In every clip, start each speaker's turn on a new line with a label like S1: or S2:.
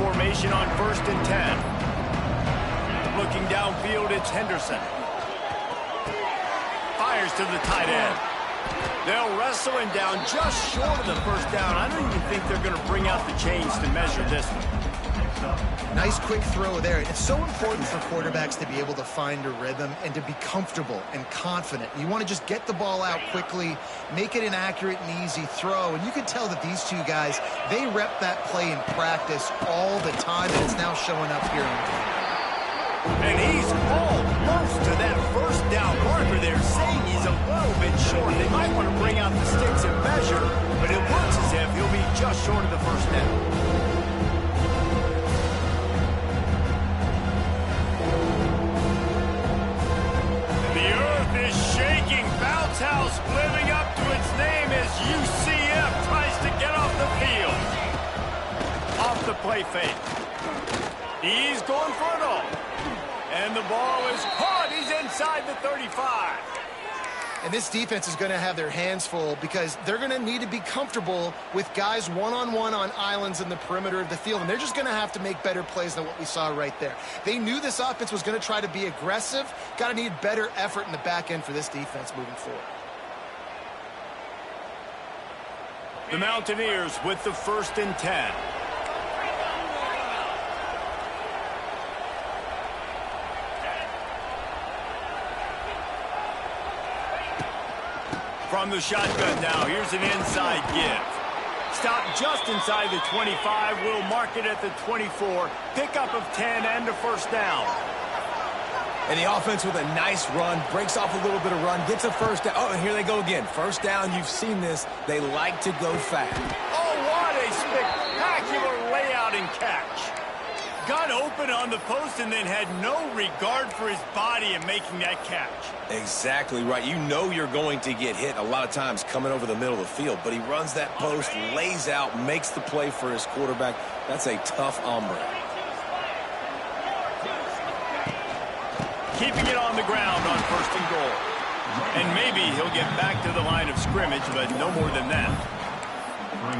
S1: formation on 1st and 10. Looking downfield, it's Henderson. Fires to the tight end. They'll wrestle him down just short of the first down. I don't even think they're going to bring out the chains to measure this one.
S2: Nice quick throw there. It's so important for quarterbacks to be able to find a rhythm and to be comfortable and confident. You want to just get the ball out quickly, make it an accurate and easy throw. And you can tell that these two guys, they rep that play in practice all the time, and it's now showing up here in the game.
S1: And he's almost to that first down marker there, saying he's a little bit short. They might want to bring out the sticks and measure, but it looks as if he'll be just short of the first down. Bounce house living up to its name as UCF tries to get off the field. Off the play fake. He's going for it all. And the ball is caught. He's inside the 35.
S2: And this defense is going to have their hands full because they're going to need to be comfortable with guys one-on-one on islands in the perimeter of the field. And they're just going to have to make better plays than what we saw right there. They knew this offense was going to try to be aggressive. Got to need better effort in the back end for this defense moving forward.
S1: The Mountaineers with the 1st and 10. From the shotgun now, here's an inside give. Stop just inside the 25. We'll mark it at the 24. Pickup of 10 and a first down.
S3: And the offense with a nice run, breaks off a little bit of run, gets a first down. Oh, and here they go again. First down, you've seen this. They like to go fast.
S1: Oh, what a spectacular layout and catch. Got open on the post and then had no regard for his body in making that catch.
S3: Exactly right. You know you're going to get hit a lot of times coming over the middle of the field, but he runs that post, lays out, makes the play for his quarterback. That's a tough hombre.
S1: Keeping it on the ground on 1st and goal. And maybe he'll get back to the line of scrimmage, but no more than that.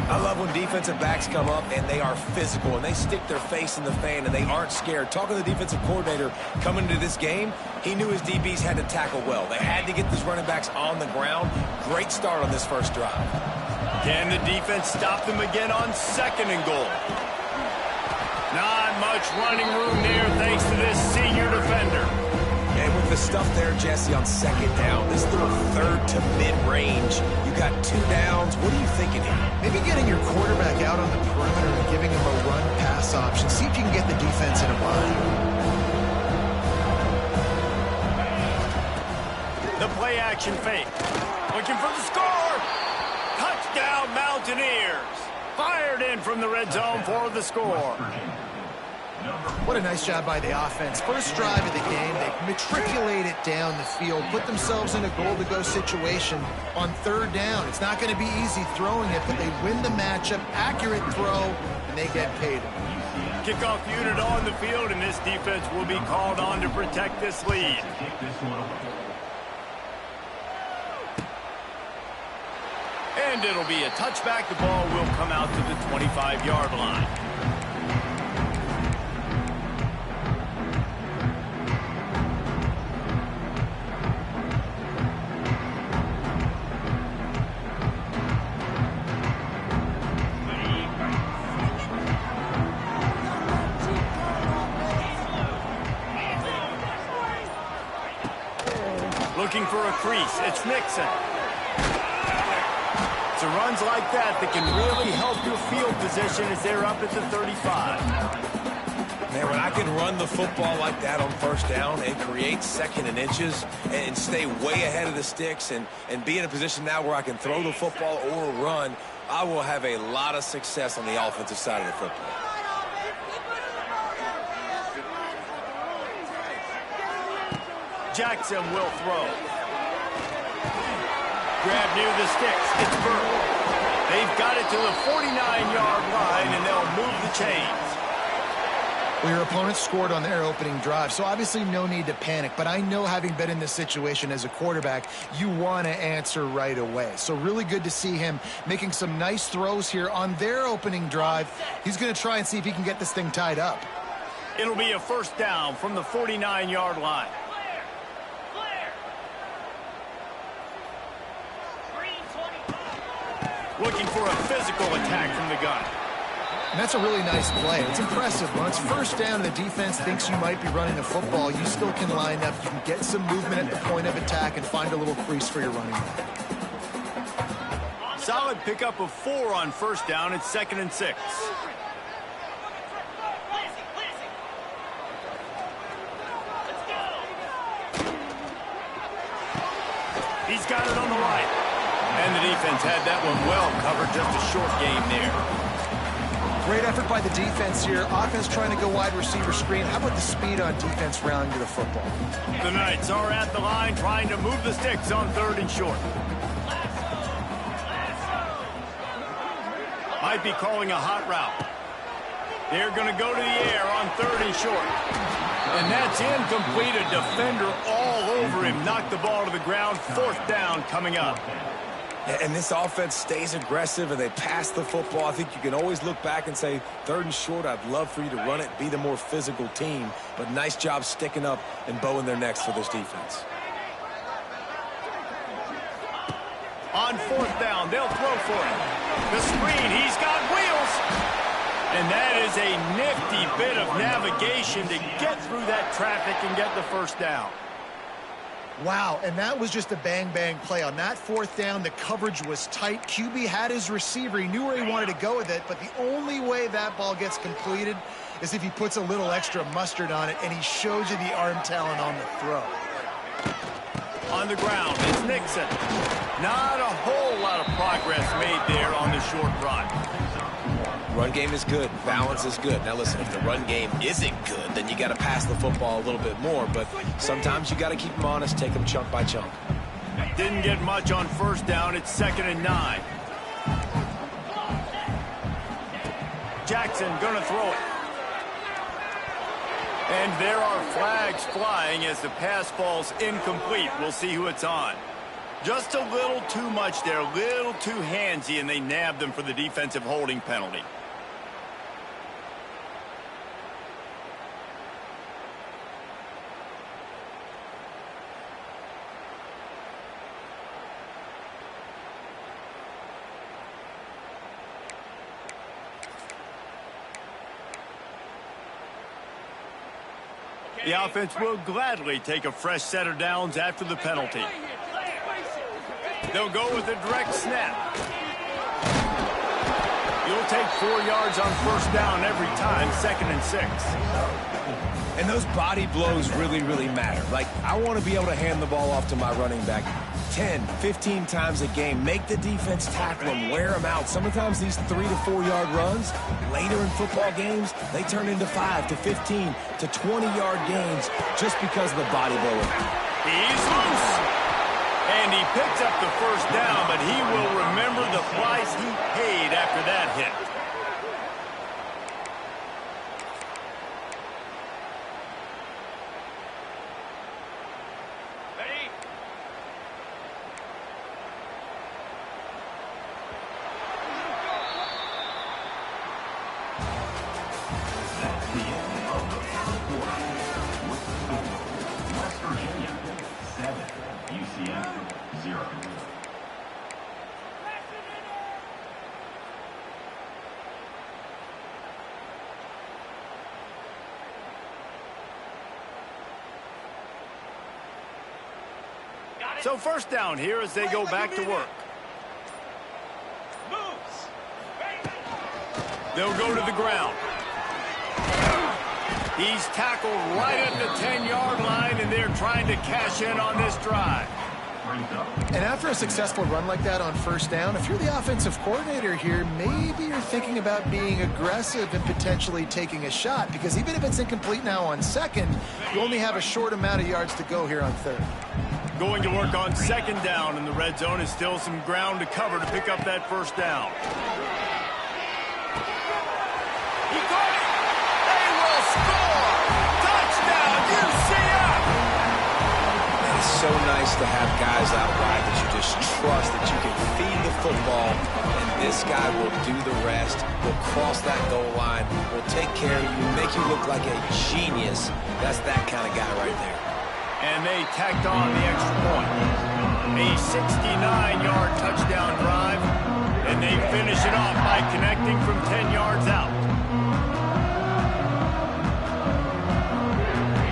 S3: I love when defensive backs come up and they are physical and they stick their face in the fan and they aren't scared. Talking to the defensive coordinator coming into this game, he knew his DBs had to tackle well. They had to get these running backs on the ground. Great start on this first drive.
S1: Can the defense stop them again on 2nd and goal? Not much running room there thanks to this senior defender.
S3: And with the stuff there, Jesse, on 2nd down, this little 3rd to mid-range, you got 2 downs. What are you thinking here?
S2: Maybe getting your quarterback out on the perimeter and giving him a run-pass option. See if you can get the defense in a bind.
S1: The play-action fake. Looking for the score. Touchdown, Mountaineers. Fired in from the red zone for the score.
S2: What a nice job by the offense. First drive of the game, they matriculate it down the field, put themselves in a goal-to-go situation on 3rd down. It's not going to be easy throwing it, but they win the matchup, accurate throw, and they get paid.
S1: Kickoff unit on the field, and this defense will be called on to protect this lead. And it'll be a touchback. The ball will come out to the 25-yard line. Looking for a crease. It's Nixon. It's runs like that can really help your field position as they're up at the 35.
S3: Man, when I can run the football like that on 1st down and create 2nd and inches and stay way ahead of the sticks and be in a position now where I can throw the football or run, I will have a lot of success on the offensive side of the football.
S1: Jackson will throw. Grab near the sticks. It's Burke. They've got it to the 49-yard line, and they'll move the chains.
S2: Well, your opponent scored on their opening drive, so obviously no need to panic. But I know, having been in this situation as a quarterback, you want to answer right away. So really good to see him making some nice throws here on their opening drive. He's going to try and see if he can get this thing tied up.
S1: It'll be a first down from the 49-yard line. Looking for a physical attack from the gun.
S2: And that's a really nice play. It's impressive. When it's first down and the defense thinks you might be running the football, you still can line up. You can get some movement at the point of attack and find a little crease for your running back.
S1: Solid pickup of 4 on first down. It's 2nd and 6. He's got it on the right. And the defense had that one well covered. Just a short game there.
S2: Great effort by the defense here. Offense trying to go wide receiver screen. How about the speed on defense rounding to the football?
S1: The Knights are at the line trying to move the sticks on 3rd and short. Might be calling a hot route. They're going to go to the air on 3rd and short. And that's incomplete. A defender all over him. Knocked the ball to the ground. 4th down coming up.
S3: And this offense stays aggressive and they pass the football. I think you can always look back and say, 3rd and short, I'd love for you to run it, be the more physical team. But nice job sticking up and bowing their necks for this defense.
S1: On 4th down, they'll throw for it. The screen, he's got wheels. And that is a nifty bit of navigation to get through that traffic and get the first down.
S2: Wow, and that was just a bang-bang play. On that 4th down, the coverage was tight. QB had his receiver. He knew where he wanted to go with it, but the only way that ball gets completed is if he puts a little extra mustard on it, and he shows you the arm talent on the throw.
S1: On the ground, it's Nixon. Not a whole lot of progress made there on the short run.
S3: Run game is good. Balance is good. Now listen, if the run game isn't good, then you got to pass the football a little bit more. But sometimes you got to keep them honest, take them chunk by chunk.
S1: Didn't get much on first down. It's 2nd and 9. Jackson gonna throw it. And there are flags flying as the pass falls incomplete. We'll see who it's on. Just a little too much there, a little too handsy, and they nabbed them for the defensive holding penalty. The offense will gladly take a fresh set of downs after the penalty. They'll go with a direct snap. You'll take 4 yards on first down every time, 2nd and 6.
S3: And those body blows really, really matter. Like, I want to be able to hand the ball off to my running back 10, 15 times a game. Make the defense tackle them, wear them out. Sometimes these 3 to 4 yard runs, later in football games, they turn into 5 to 15 to 20-yard gains just because of the body blowing.
S1: He's loose. And he picks up the first down, but he will remember the price he paid after that hit. So first down here as they go back to work. They'll go to the ground. He's tackled right at the 10-yard line, and they're trying to cash in on this drive.
S2: And after a successful run like that on first down, if you're the offensive coordinator here, maybe you're thinking about being aggressive and potentially taking a shot, because even if it's incomplete now on 2nd, you only have a short amount of yards to go here on 3rd.
S1: Going to work on 2nd down, and the red zone is still some ground to cover to pick up that first down. He got it! They will score!
S3: nice to have guys out wide that you just trust, that you can feed the football, and this guy will do the rest. Will cross that goal line, will take care of you, make you look like a genius. That's that kind of guy right there.
S1: And they tacked on the extra point. A 69-yard touchdown drive, and they finish it off by connecting from 10 yards out.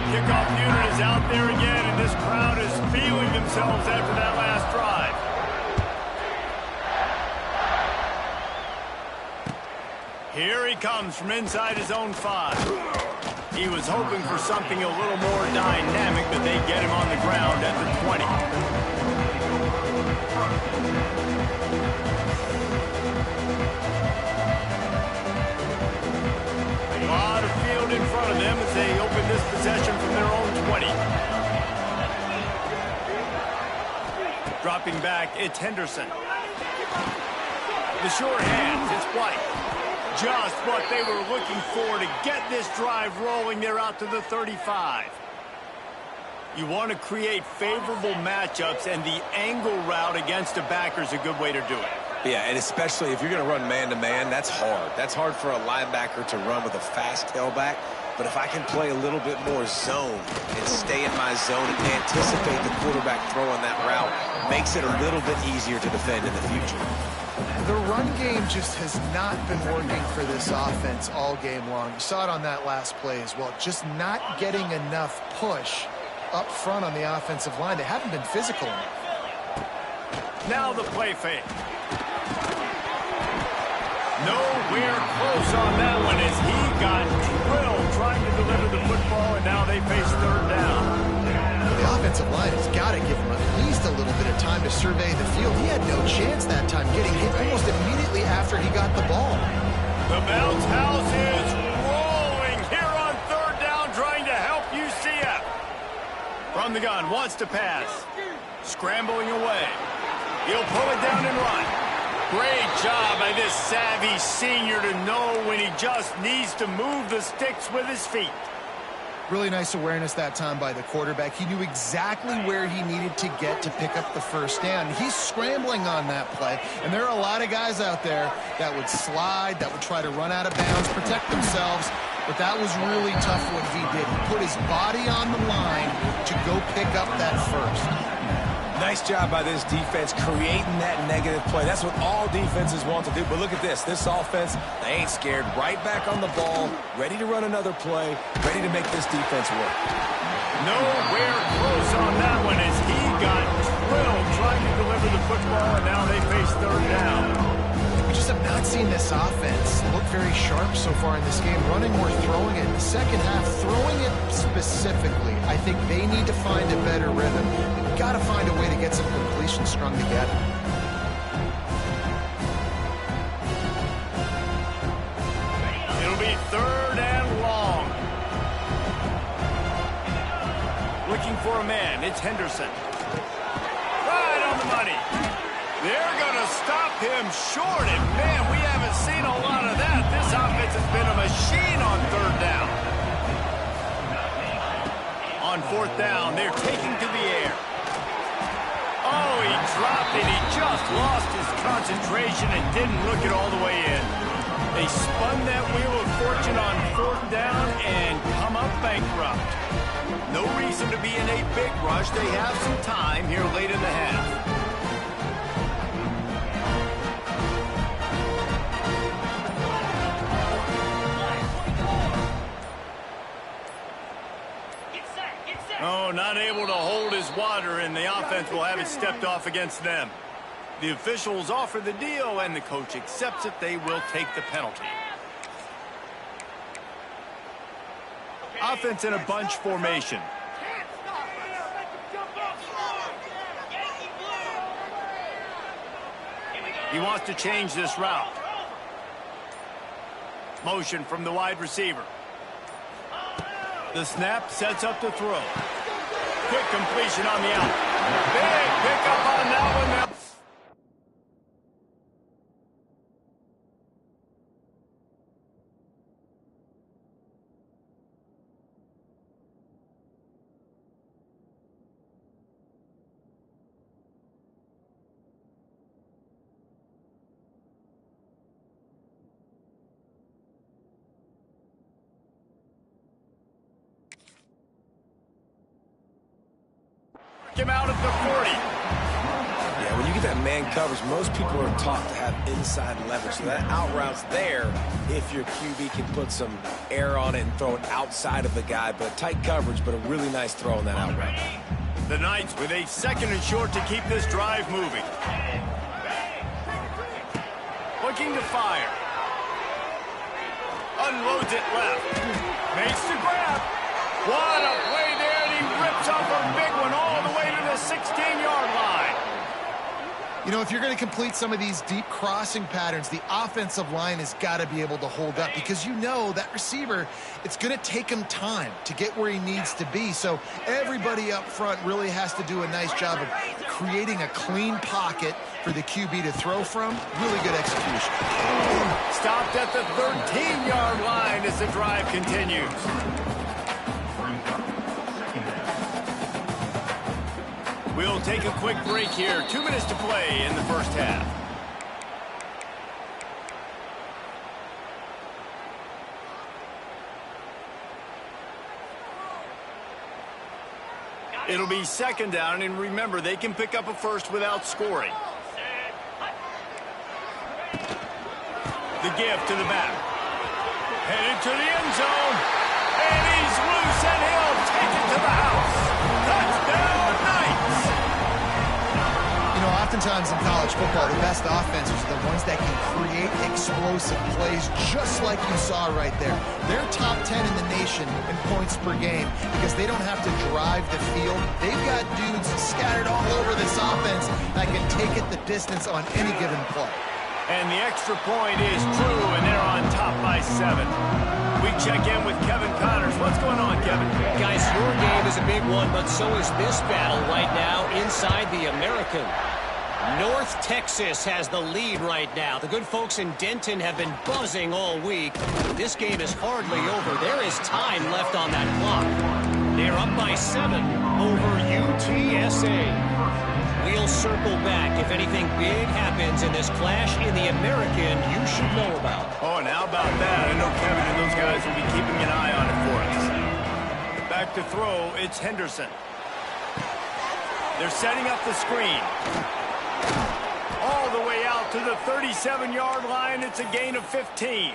S1: Kickoff unit is out there again, and this crowd is feeling themselves after that last drive. Here he comes from inside his own 5. He was hoping for something a little more dynamic, but they get him on the ground at the 20. A lot of field in front of them as they open this possession from their own 20. Dropping back, it's Henderson. The sure hands, it's White. Just what they were looking for to get this drive rolling. They're out to the 35. You want to create favorable matchups, and the angle route against a backer is a good way to do it.
S3: Yeah, and especially if you're going to run man-to-man, that's hard. That's hard for a linebacker to run with a fast tailback. But if I can play a little bit more zone and stay in my zone and anticipate the quarterback throwing that route, makes it a little bit easier to defend in the future.
S2: The run game just has not been working for this offense all game long. You saw it on that last play as well. Just not getting enough push up front on the offensive line. They haven't been physical enough.
S1: Now the play fake. Nowhere close on that one as he got drilled trying to deliver the football, and now they face third down.
S2: The offensive line has got to give him at least a little bit of time to survey the field. He had no chance that time, getting hit almost immediately after he got the ball.
S1: The bounce house is rolling here on third down, trying to help UCF. From the gun, wants to pass. Scrambling away. He'll pull it down and run. Great job by this savvy senior to know when he just needs to move the sticks with his feet.
S2: Really nice awareness that time by the quarterback. He knew exactly where he needed to get to pick up the first down. He's scrambling on that play, and there are a lot of guys out there that would slide, that would try to run out of bounds, protect themselves, but that was really tough what he did. He put his body on the line to go pick up that first.
S3: Nice job by this defense creating that negative play. That's what all defenses want to do. But look at this. This offense, they ain't scared. Right back on the ball, ready to run another play, ready to make this defense work.
S1: Nowhere close on that one as he got drilled trying to deliver the football, and now they face third down.
S2: We just have not seen this offense look very sharp so far in this game, running or throwing it. In the second half, throwing it specifically, I think they need to find a better rhythm. They've got to find a way to get some completions strung together.
S1: It'll be third and long. Looking for a man, it's Henderson. Right on the money. They're going to stop him short, and man, we haven't seen a lot of that. This offense has been a machine on third down. On fourth down, they're taking to the air. Oh, he dropped it. He just lost his concentration and didn't look it all the way in. They spun that wheel of fortune on fourth down and come up bankrupt. No reason to be in a big rush. They have some time here late in the half. Oh, not able to hold his water, and the offense will have it stepped off against them. The officials offer the deal, and the coach accepts it. They will take the penalty. Offense in a bunch formation. He wants to change this route. Motion from the wide receiver. The snap sets up the throw. Quick completion on the out. Big pickup on that one. knock him out at the 40.
S3: Yeah, when you get that man coverage, most people are taught to have inside leverage. So that out route's there if your QB can put some air on it and throw it outside of the guy. But tight coverage, but a really nice throw on that out route.
S1: The Knights with a 2nd and short to keep this drive moving. Looking to fire. Unloads it left. Makes the grab. What a play there, and he rips off a big one all the way to the 16-yard line.
S2: You know, if you're going to complete some of these deep crossing patterns, the offensive line has got to be able to hold up because you know that receiver, it's going to take him time to get where he needs to be. So everybody up front really has to do a nice job of creating a clean pocket for the QB to throw from. Really good execution.
S1: Stopped at the 13-yard line as the drive continues. We'll take a quick break here. 2 minutes to play in the first half. It'll be 2nd down, and remember, they can pick up a first without scoring. The give to the back. Headed to the end zone. And he's loose, and he'll take it to the house. Touchdown, Knights!
S2: You know, oftentimes in college football, the best offenses are the ones that can create explosive plays just like you saw right there. They're top 10 in the nation in points per game because they don't have to drive the field. They've got dudes scattered all over this offense that can take it the distance on any given play.
S1: And the extra point is true, and they're on top by 7. We check in with Kevin Connors. What's going on, Kevin?
S4: Guys, your game is a big one, but so is this battle right now inside the American. North Texas has the lead right now. The good folks in Denton have been buzzing all week. This game is hardly over. There is time left on that clock. They're up by 7 over UTSA. We'll circle back if anything big happens in this clash in the American you should know about.
S1: Oh, and how about that? I know Kevin and those guys will be keeping an eye on it for us. Back to throw, it's Henderson. They're setting up the screen. All the way out to the 37-yard line. It's a gain of 15.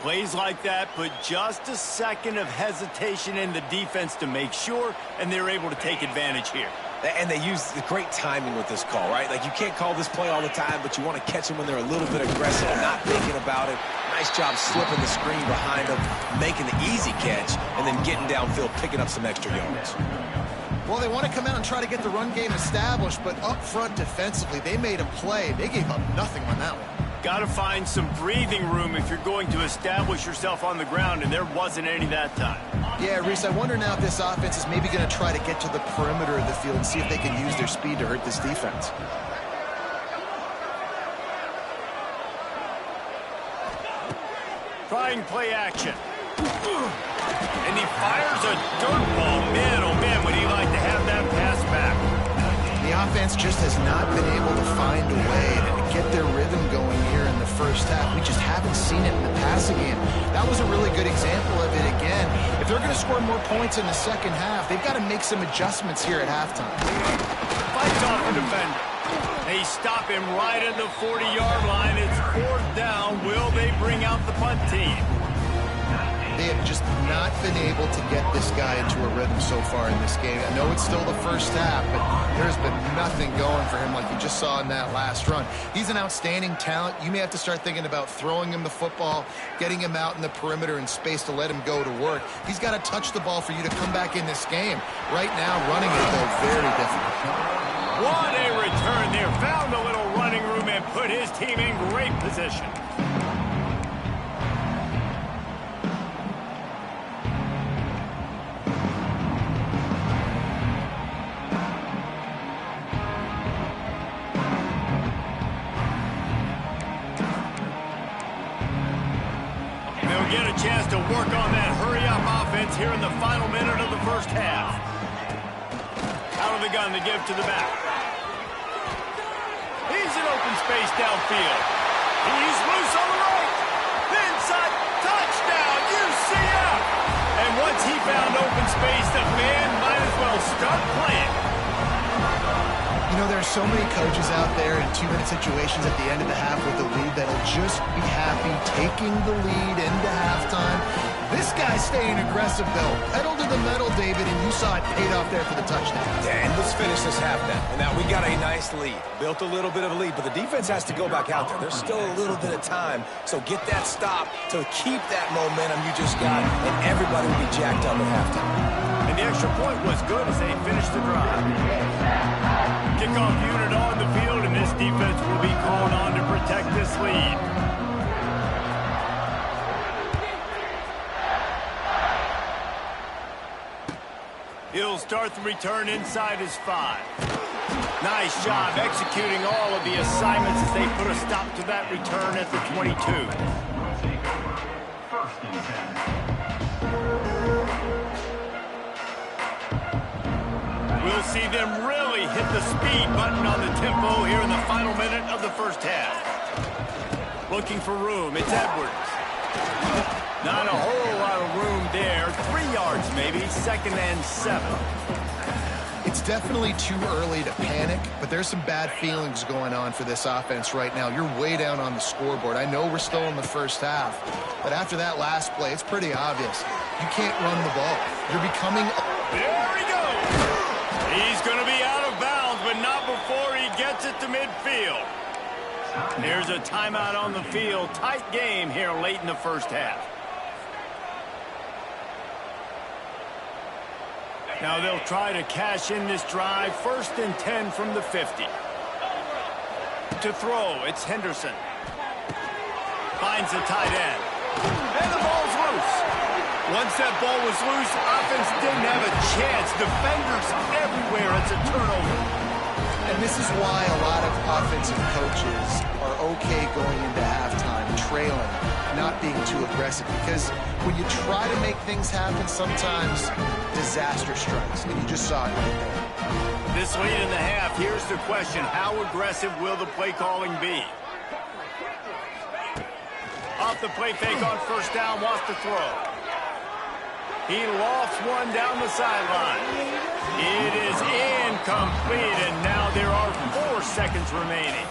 S1: Plays like that put just a second of hesitation in the defense to make sure, and they're able to take advantage here.
S3: And they use the great timing with this call, right? Like, you can't call this play all the time, but you want to catch them when they're a little bit aggressive, not thinking about it. Nice job slipping the screen behind them, making the easy catch, and then getting downfield, picking up some extra yards.
S2: Well, they want to come out and try to get the run game established, but up front defensively, they made a play. They gave up nothing on that one.
S1: Got to find some breathing room if you're going to establish yourself on the ground, and there wasn't any that time.
S2: Yeah, Reese, I wonder now if this offense is maybe going to try to get to the perimeter of the field and see if they can use their speed to hurt this defense.
S1: Trying play action. And he fires a dirt ball. Man, oh man, would he like to have that pass back.
S2: The offense just has not been able to find a way to get their rhythm going here in the first half. We just haven't seen it in the passing game. That was a really good example of it again. If they're going to score more points in the second half, they've got to make some adjustments here at halftime.
S1: Fights off the defender. They stop him right at the 40-yard line. It's 4th down. Will they bring out the punt team?
S2: They have just not been able to get this guy into a rhythm so far in this game. I know it's still the first half, but there's been nothing going for him like you just saw in that last run. He's an outstanding talent. You may have to start thinking about throwing him the football, getting him out in the perimeter in space to let him go to work. He's got to touch the ball for you to come back in this game. Right now, running it, though, very difficult.
S1: What a return there. Found a little running room and put his team in great position. Get a chance to work on that hurry-up offense here in the final minute of the first half. Out of the gun to give to the back. He's in open space downfield. He's loose on the right. Inside, touchdown, UCF! And once he found open space, the man might as well will start playing.
S2: You know, there are so many coaches out there in 2-minute situations at the end of the half with the lead that'll just be happy taking the lead into halftime. This guy's staying aggressive, though. Pedal to the metal, David, and you saw it paid off there for the touchdown.
S3: Yeah, and let's finish this half now. And now we got a nice lead. Built a little bit of a lead, but the defense has to go back out there. There's still a little bit of time, so get that stop to keep that momentum you just got, and everybody will be jacked up at halftime.
S1: And the extra point was good as they finished the drive. Kickoff unit on the field, and this defense will be called on to protect this lead. He'll start the return inside his 5. Nice job executing all of the assignments as they put a stop to that return at the 22. We'll see them really hit the speed button on the tempo here in the final minute of the first half. Looking for room, it's Edwards. Not a whole lot of room there. 3 yards maybe, 2nd and 7.
S2: It's definitely too early to panic, but there's some bad feelings going on for this offense right now. You're way down on the scoreboard. I know we're still in the first half, but after that last play, it's pretty obvious. You can't run the ball. You're becoming...
S1: There he goes! He's going to be out of bounds, but not before he gets it to midfield. Here's a timeout on the field. Tight game here late in the first half. Now they'll try to cash in this drive. 1st and 10 from the 50. To throw, it's Henderson. Finds the tight end. And the ball's loose. Once that ball was loose, offense didn't have a chance. Defenders everywhere. It's a turnover.
S2: And this is why a lot of offensive coaches are okay going into halftime, trailing, not being too aggressive. Because when you try to make things happen, sometimes disaster strikes. And you just saw it right there.
S1: This late in the half, here's the question. How aggressive will the play calling be? Off the play fake on 1st down, wants to throw. He lofts one down the sideline. It is incomplete, and now there are 4 seconds remaining.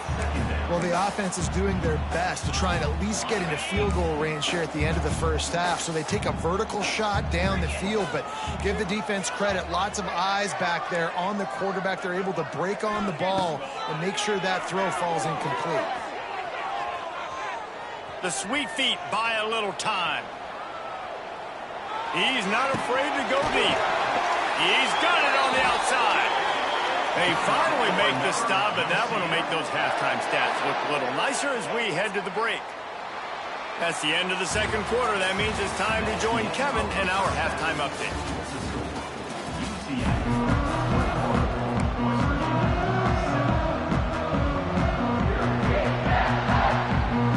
S2: Well, the offense is doing their best to try and at least get into field goal range here at the end of the first half. So they take a vertical shot down the field, but give the defense credit. Lots of eyes back there on the quarterback. They're able to break on the ball and make sure that throw falls incomplete.
S1: The sweet feet buy a little time. He's not afraid to go deep. He's got it on the outside. They finally make the stop, and that one will make those halftime stats look a little nicer as we head to the break. That's the end of the second quarter. That means it's time to join Kevin in our halftime update.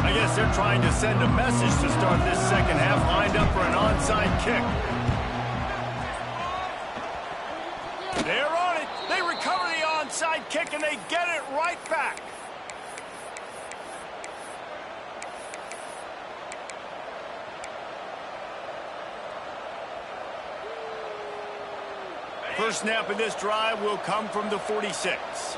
S1: I guess they're trying to send a message to start this second half, lined up for an onside kick. They're on it. They recover the onside kick, and they get it right back. First snap of this drive will come from the 46.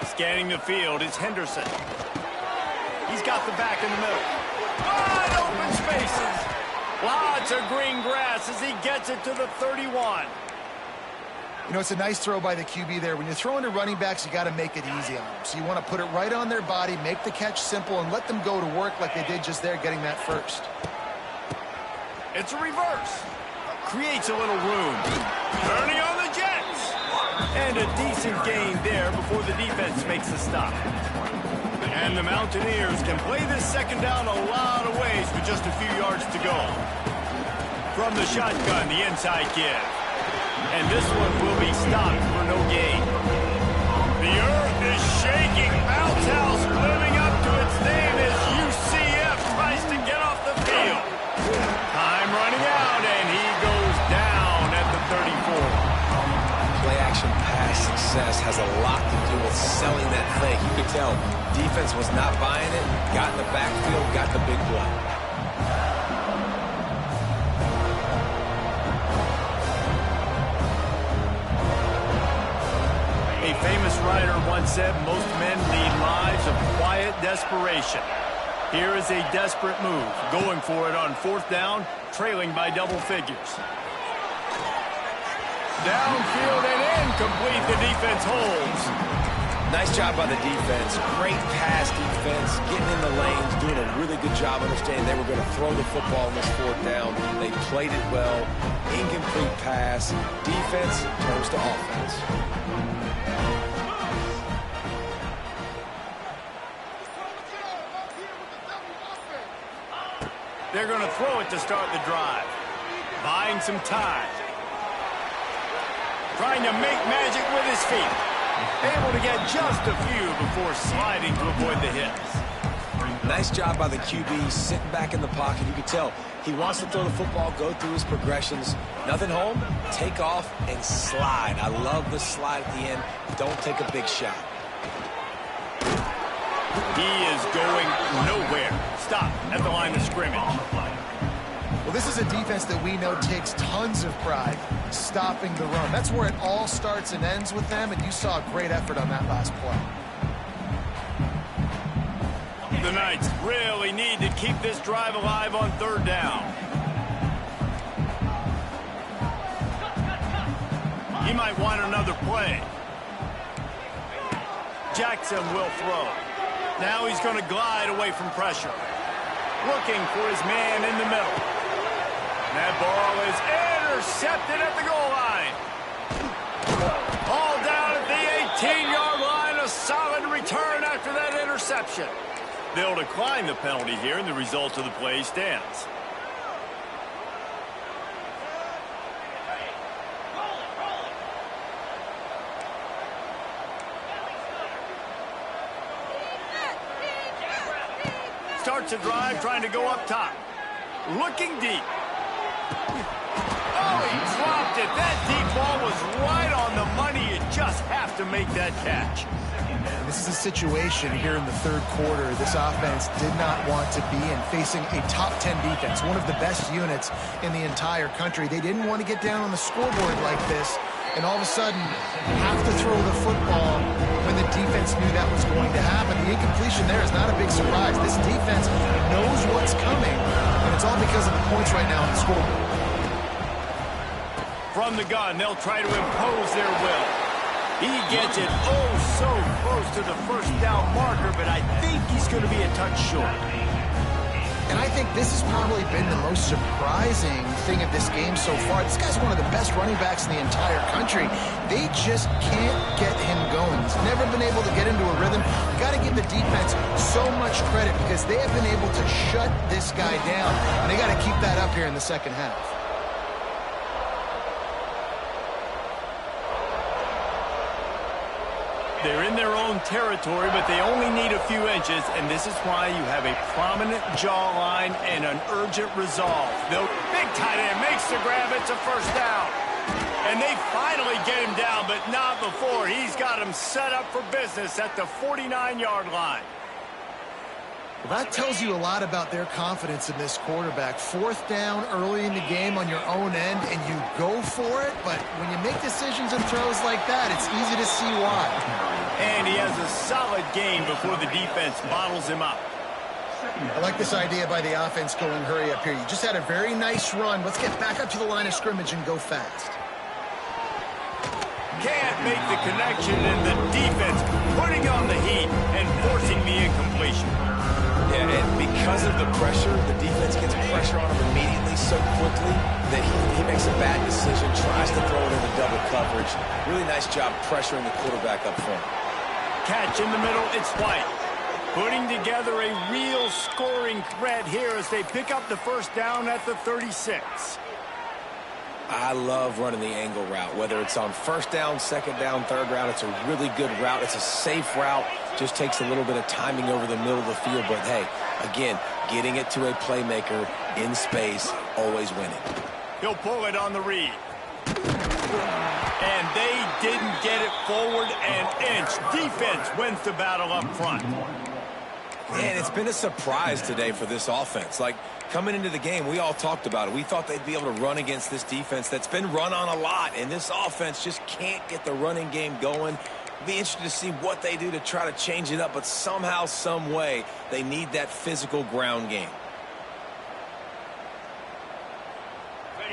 S1: Scanning the field, it's Henderson. He's got the back in the middle. Wide open spaces. Lots of green grass as he gets it to the 31.
S2: You know, it's a nice throw by the QB there. When you're throwing to running backs, you got to make it easy on them. So you want to put it right on their body, make the catch simple, and let them go to work like they did just there, getting that first.
S1: It's a reverse. Creates a little room. Turning on the Jets. And a decent gain there before the defense makes the stop. And the Mountaineers can play this second down a lot of ways with just a few yards to go. From the shotgun, the inside give. And this one will be stopped for no gain. The earth is shaking. Bounce House living up to its name as UCF tries to get off the field. Time running out, and he goes down at the 34.
S3: Play-action pass success has a lot to do with selling that fake. You could tell defense was not buying it, got in the backfield, got the big play.
S1: once said most men lead lives of quiet desperation. Here is a desperate move, going for it on 4th down, trailing by double figures. Downfield and incomplete. The defense holds.
S3: Nice job by the defense. Great pass defense, getting in the lanes, doing a really good job understanding they were going to throw the football on this 4th down. They played it well. Incomplete pass. Defense turns to offense.
S1: They're going to throw it to start the drive. Buying some time. Trying to make magic with his feet. Able to get just a few before sliding to avoid the hits.
S3: Nice job by the QB, sitting back in the pocket. You can tell he wants to throw the football, go through his progressions. Nothing home, take off, and slide. I love the slide at the end. Don't take a big shot.
S1: He is going nowhere. Stop at the line of scrimmage.
S2: Well, this is a defense that we know takes tons of pride stopping the run. That's where it all starts and ends with them, and you saw a great effort on that last play.
S1: The Knights really need to keep this drive alive on 3rd down. He might want another play. Jackson will throw. Now he's going to glide away from pressure. Looking for his man in the middle. That ball is intercepted at the goal line. All down at the 18-yard line. A solid return after that interception. They'll decline the penalty here, and the result of the play stands. Starts a drive trying to go up top. Looking deep. Oh, he dropped it. That deep ball was right on the money. You just have to make that catch.
S2: This is a situation here in the 3rd quarter this offense did not want to be in, facing a top 10 defense, one of the best units in the entire country. They didn't want to get down on the scoreboard like this, and all of a sudden have to throw the football when the defense knew that was going to happen. The incompletion there is not a big surprise. This defense knows what's coming, and it's all because of the points right now on the scoreboard.
S1: From the gun, they'll try to impose their will. He gets it so close to the 1st down marker, but I think he's going to be a touch short.
S2: And I think this has probably been the most surprising thing of this game so far. This guy's one of the best running backs in the entire country. They just can't get him going. He's never been able to get into a rhythm. You got to give the defense so much credit because they have been able to shut this guy down, and they got to keep that up here in the 2nd half.
S1: They're in their own territory, but they only need a few inches, and this is why you have a prominent jawline and an urgent resolve. The big tight end makes the grab. It's a 1st down. And they finally get him down, but not before. He's got him set up for business at the 49-yard line.
S2: Well, that tells you a lot about their confidence in this quarterback. 4th down early in the game on your own end, and you go for it. But when you make decisions and throws like that, it's easy to see why.
S1: And he has a solid game before the defense bottles him up.
S2: I like this idea by the offense going hurry up here. You just had a very nice run. Let's get back up to the line of scrimmage and go fast.
S1: Can't make the connection, and the defense putting on the heat and forcing the incompletion.
S3: Yeah, and because of the pressure, the defense gets pressure on him immediately so quickly that he makes a bad decision, tries to throw it into double coverage. Really nice job pressuring the quarterback up front.
S1: Catch in the middle, it's White. Putting together a real scoring threat here as they pick up the 1st down at the 36.
S3: I love running the angle route, whether it's on 1st down, 2nd down, 3rd round. It's a really good route. It's a safe route. Just takes a little bit of timing over the middle of the field. But, hey, again, getting it to a playmaker in space, always winning.
S1: He'll pull it on the read. And they didn't get it forward an inch. Defense wins the battle up front.
S3: Man, it's been a surprise today for this offense. Like, coming into the game, we all talked about it. We thought they'd be able to run against this defense that's been run on a lot, and this offense just can't get the running game going. Be interested to see what they do to try to change it up, but somehow, some way, they need that physical ground game.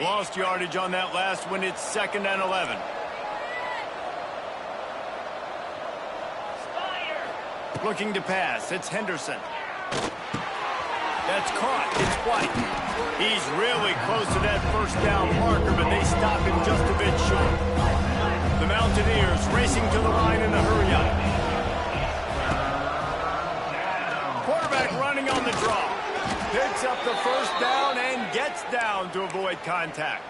S1: Lost yardage on that last one. It's 2nd and 11. Looking to pass. It's Henderson. That's caught. It's White. He's really close to that first down marker, but they stop him just a bit short. The Mountaineers racing to the line in a hurry-up. Quarterback running on the draw. Picks up the first down and gets down to avoid contact.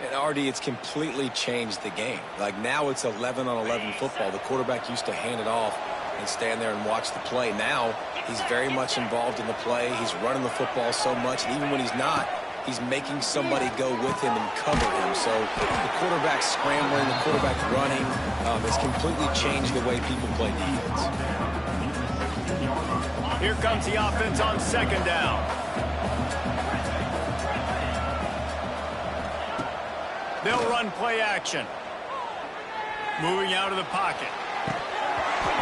S3: And Artie, it's completely changed the game. Like now it's 11-on-11 football. The quarterback used to hand it off and stand there and watch the play. Now he's very much involved in the play. He's running the football so much, and even when he's not, he's making somebody go with him and cover him. So the quarterback scrambling, the quarterback running has completely changed the way people play defense.
S1: Here comes the offense on 2nd down. They'll run play action. Moving out of the pocket.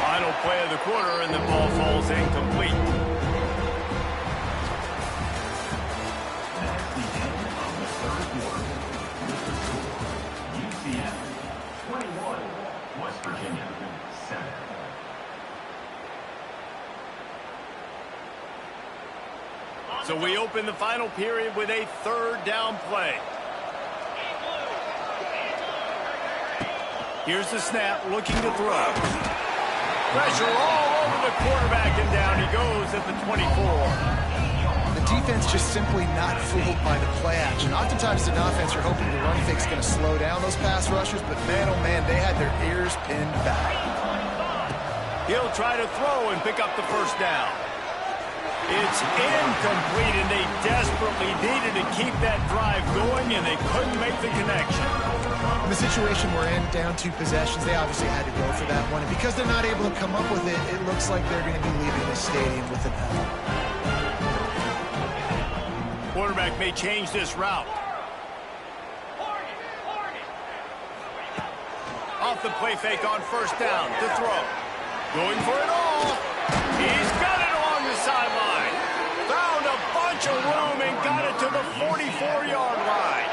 S1: Final play of the quarter, and the ball falls incomplete.
S5: UCF 21, West Virginia 7.
S1: So we open the final period with a 3rd down play. Here's the snap, looking to throw. Pressure all over the quarterback, and down he goes at the 24.
S2: The defense just simply not fooled by the play action. Oftentimes an offense are hoping the run fake's going to slow down those pass rushers, but man, oh man, they had their ears pinned back.
S1: He'll try to throw and pick up the first down. It's incomplete, and they desperately needed to keep that drive going, and they couldn't make the connection.
S2: In the situation we're in, down 2 possessions, they obviously had to go for that one. And because they're not able to come up with it, it looks like they're going to be leaving the stadium with an L.
S1: Quarterback may change this route. Off the play fake on first down to throw. Going for it all. He's got it along the sideline. Found a bunch of room and got it to the 44-yard line.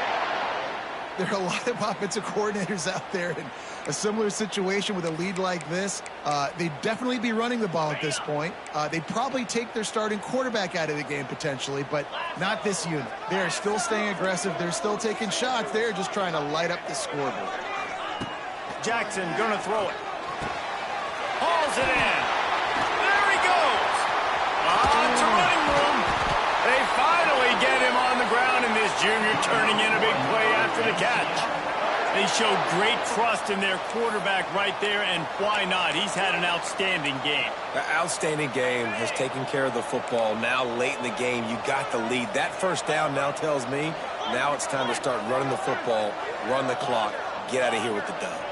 S2: There are a lot of offensive coordinators out there in a similar situation with a lead like this. They'd definitely be running the ball at this point. They'd probably take their starting quarterback out of the game potentially, but not this unit. They're still staying aggressive. They're still taking shots. They're just trying to light up the scoreboard.
S1: Jackson gonna throw it. Hauls it in. There he goes. Lots of running room. They finally get him on the ground, and this junior turning in a big play after the catch. They showed great trust in their quarterback right there, and why not? He's had an outstanding game.
S3: The outstanding game has taken care of the football. Now late in the game, you got the lead. That first down now tells me now it's time to start running the football, run the clock, get out of here with the dub.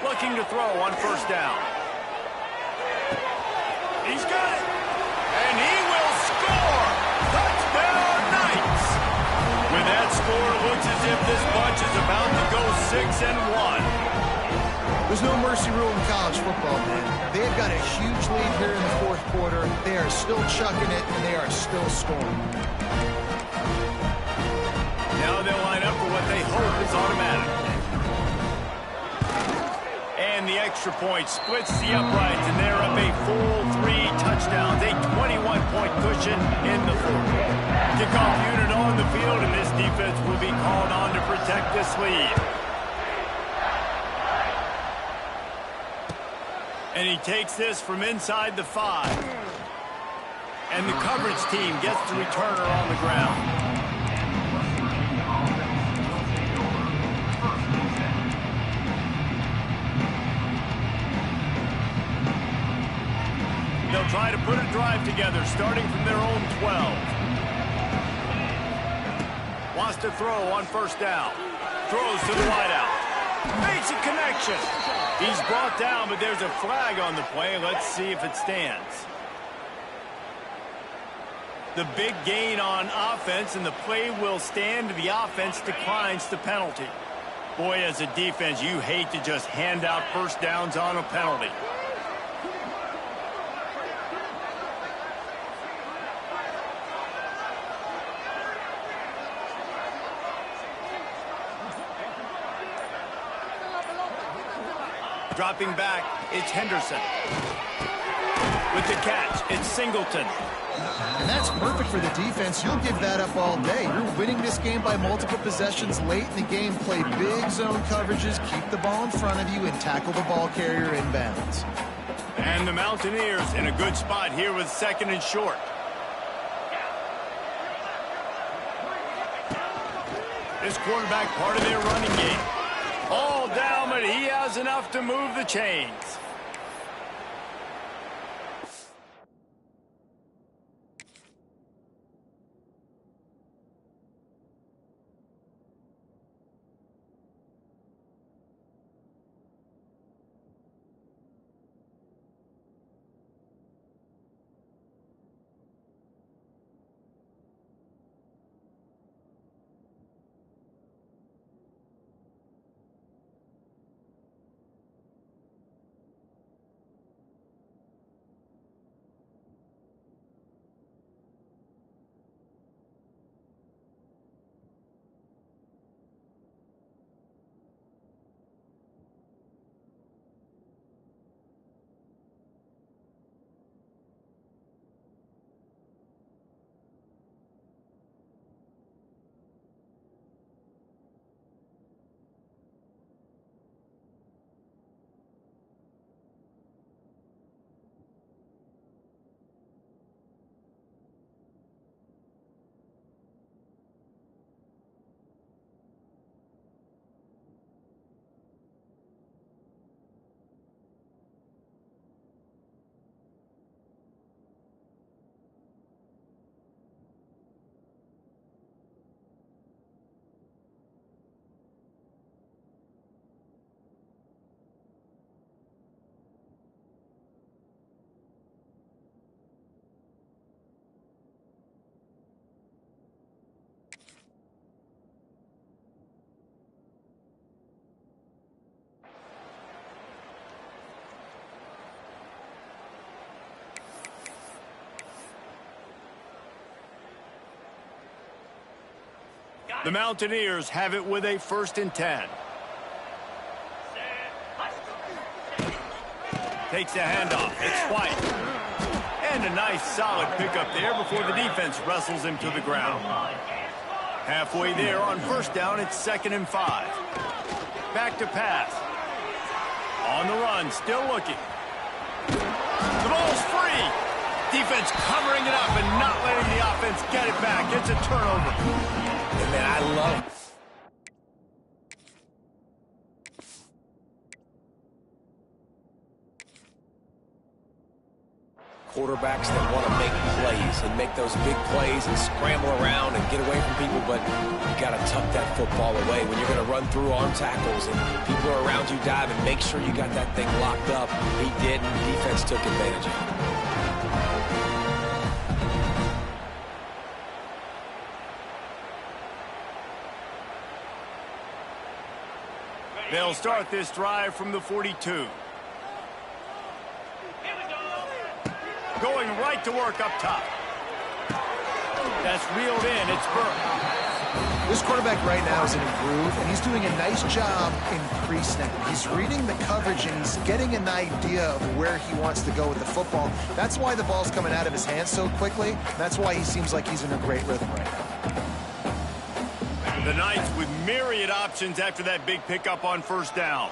S1: Looking to throw on first down. He's got it. And he will score. Touchdown Knights. With that score, it looks as if this bunch is about to go 6-1.
S2: There's no mercy rule in college football, man. They've got a huge lead here in the 4th quarter. They are still chucking it, and they are still scoring.
S1: Now they'll line up for what they hope is automatic. And the extra point splits the uprights, and they're up a full 3 touchdowns, a 21-point cushion in the 4th. Kickoff unit on the field, and this defense will be called on to protect this lead. And he takes this from inside the 5. And the coverage team gets the returner on the ground. They'll try to put a drive together, starting from their own 12. Wants to throw on first down. Throws to the wideout. Makes a connection. He's brought down, but there's a flag on the play. Let's see if it stands. The big gain on offense, and the play will stand. The offense declines the penalty. Boy, as a defense, you hate to just hand out first downs on a penalty. Dropping back, it's Henderson. With the catch, it's Singleton.
S2: And that's perfect for the defense. You'll give that up all day. You're winning this game by multiple possessions late in the game. Play big zone coverages, keep the ball in front of you, and tackle the ball carrier inbounds.
S1: And the Mountaineers in a good spot here with 2nd and short. This quarterback part of their running game. All down, but he has enough to move the chains. The Mountaineers have it with a 1st and 10. Takes the handoff. It's White. And a nice solid pickup there before the defense wrestles him to the ground. Halfway there on 1st down, it's 2nd and 5. Back to pass. On the run, still looking. The ball's free. Defense covering it up and not letting the offense get it back. It's a turnover.
S3: And man, I love quarterbacks that want to make plays and make those big plays and scramble around and get away from people, but you got to tuck that football away when you're going to run through arm tackles and people are around you diving. Make sure you got that thing locked up. He did, and the defense took advantage of it.
S1: They'll start this drive from the 42. Going right to work up top. That's reeled in. It's Burke.
S2: This quarterback right now is in a groove, and he's doing a nice job in pre-snap. He's reading the coverage, and he's getting an idea of where he wants to go with the football. That's why the ball's coming out of his hands so quickly. That's why he seems like he's in a great rhythm right now.
S1: The Knights with myriad options after that big pickup on 1st down.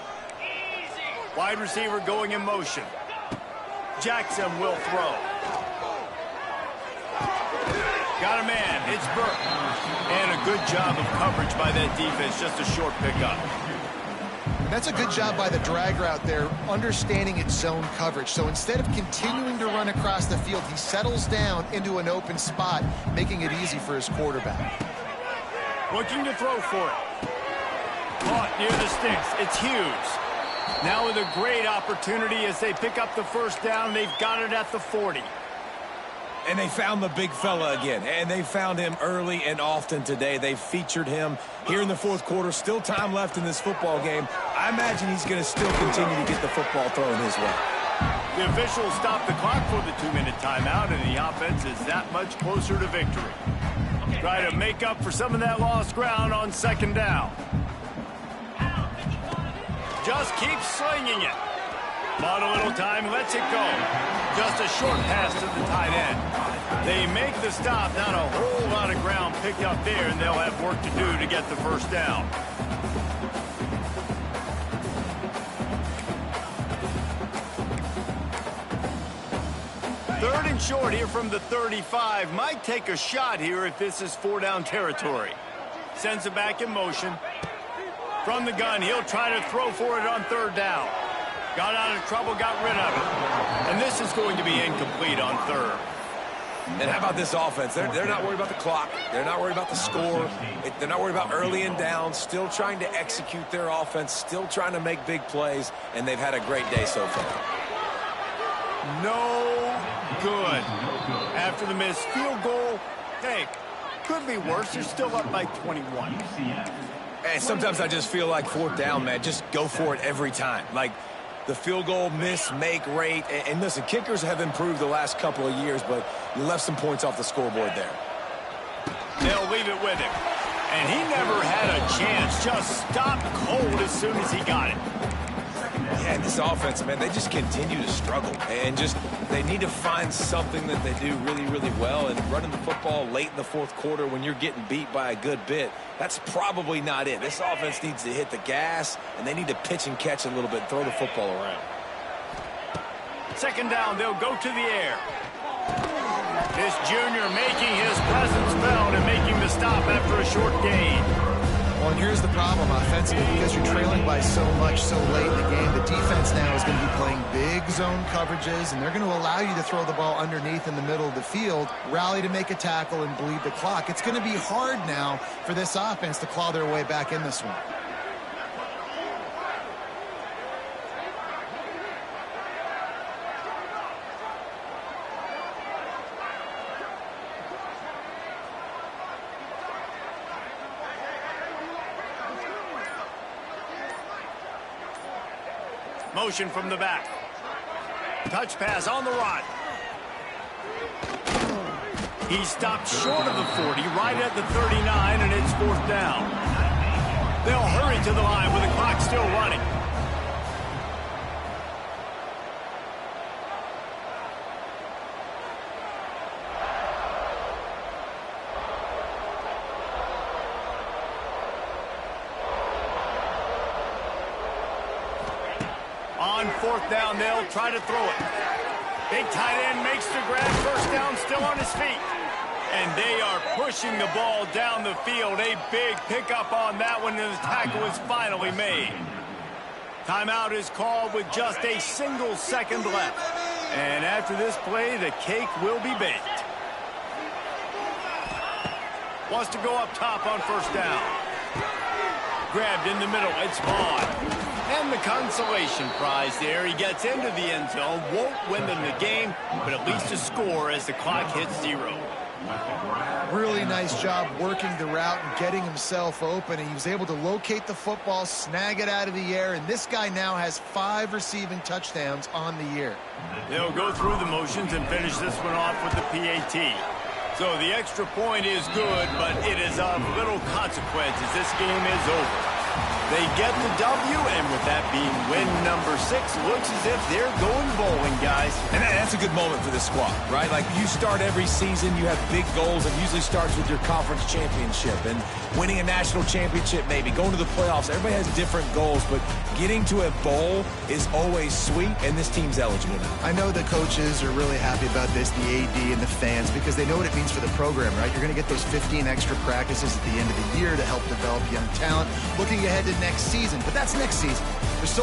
S1: Wide receiver going in motion. Jackson will throw. Got a man. It's Burke. And a good job of coverage by that defense. Just a short pickup.
S2: That's a good job by the drag route there, understanding its zone coverage. So instead of continuing to run across the field, he settles down into an open spot, making it easy for his quarterback.
S1: Looking to throw for it. Caught near the sticks. It's Hughes. Now with a great opportunity as they pick up the 1st down. They've got it at the 40.
S3: And they found the big fella again, and they found him early and often today. They featured him here in the fourth quarter. Still time left in this football game. I imagine he's going to still continue to get the football thrown his way.
S1: The officials stopped the clock for the 2-minute timeout, and the offense is that much closer to victory. Try to make up for some of that lost ground on second down. Just keeps slinging it. Bought a little time, lets it go. Just a short pass to the tight end. They make the stop, not a whole lot of ground picked up there, and they'll have work to do to get the first down. Third and short here from the 35. Might take a shot here if this is 4-down territory. Sends it back in motion. From the gun, he'll try to throw for it on third down. Got out of trouble, got rid of it. And this is going to be incomplete on third.
S3: And how about this offense? They're not worried about the clock. They're not worried about the score. They're not worried about early and down. Still trying to execute their offense. Still trying to make big plays. And they've had a great day so far.
S1: No good. After the missed field goal, hey, could be worse. They're still up by 21.
S3: And sometimes I just feel like fourth down, man. Just go for it every time. Like, the field goal miss, make rate. And listen, kickers have improved the last couple of years, but you left some points off the scoreboard there.
S1: They'll leave it with him. And he never had a chance. Just stopped cold as soon as he got it.
S3: Yeah, this offense, man, they just continue to struggle. And just, they need to find something that they do really, really well. And running the football late in the fourth quarter when you're getting beat by a good bit, that's probably not it. This offense needs to hit the gas, and they need to pitch and catch a little bit and throw the football around.
S1: Second down, they'll go to the air. This junior making his presence felt and making the stop after a short gain.
S2: Well, and here's the problem offensively. Because you're trailing by so much so late in the game, the defense now is going to be playing big zone coverages, and they're going to allow you to throw the ball underneath in the middle of the field, rally to make a tackle, and bleed the clock. It's going to be hard now for this offense to claw their way back in this one.
S1: Motion from the back. Touch pass on the run. He stopped short of the 40, right at the 39, and it's fourth down. They'll hurry to the line with the clock still running. On fourth down, they'll try to throw it. Big tight end makes the grab. First down, still on his feet. And they are pushing the ball down the field. A big pickup on that one, and the tackle is finally made. Timeout is called with just a single second left. And after this play, the cake will be baked. Wants to go up top on first down. Grabbed in the middle. It's Vaughn. And the consolation prize there. He gets into the end zone. Won't win them the game, but at least a score as the clock hits 0.
S2: Really nice job working the route and getting himself open. And he was able to locate the football, snag it out of the air. And this guy now has 5 receiving touchdowns on the year.
S1: They'll go through the motions and finish this one off with the PAT. So the extra point is good, but it is of little consequence as this game is over. They get the W, and with that being win number 6, looks as if they're going bowling, guys.
S3: And that's a good moment for this squad, right? Like, you start every season, you have big goals. It usually starts with your conference championship and winning a national championship, maybe going to the playoffs. Everybody has different goals, but getting to a bowl is always sweet, and this team's eligible now.
S2: I know the coaches are really happy about this, the AD and the fans, because they know what it means for the program, right? You're going to get those 15 extra practices at the end of the year to help develop young talent. Looking ahead to next season, but that's next season. There's still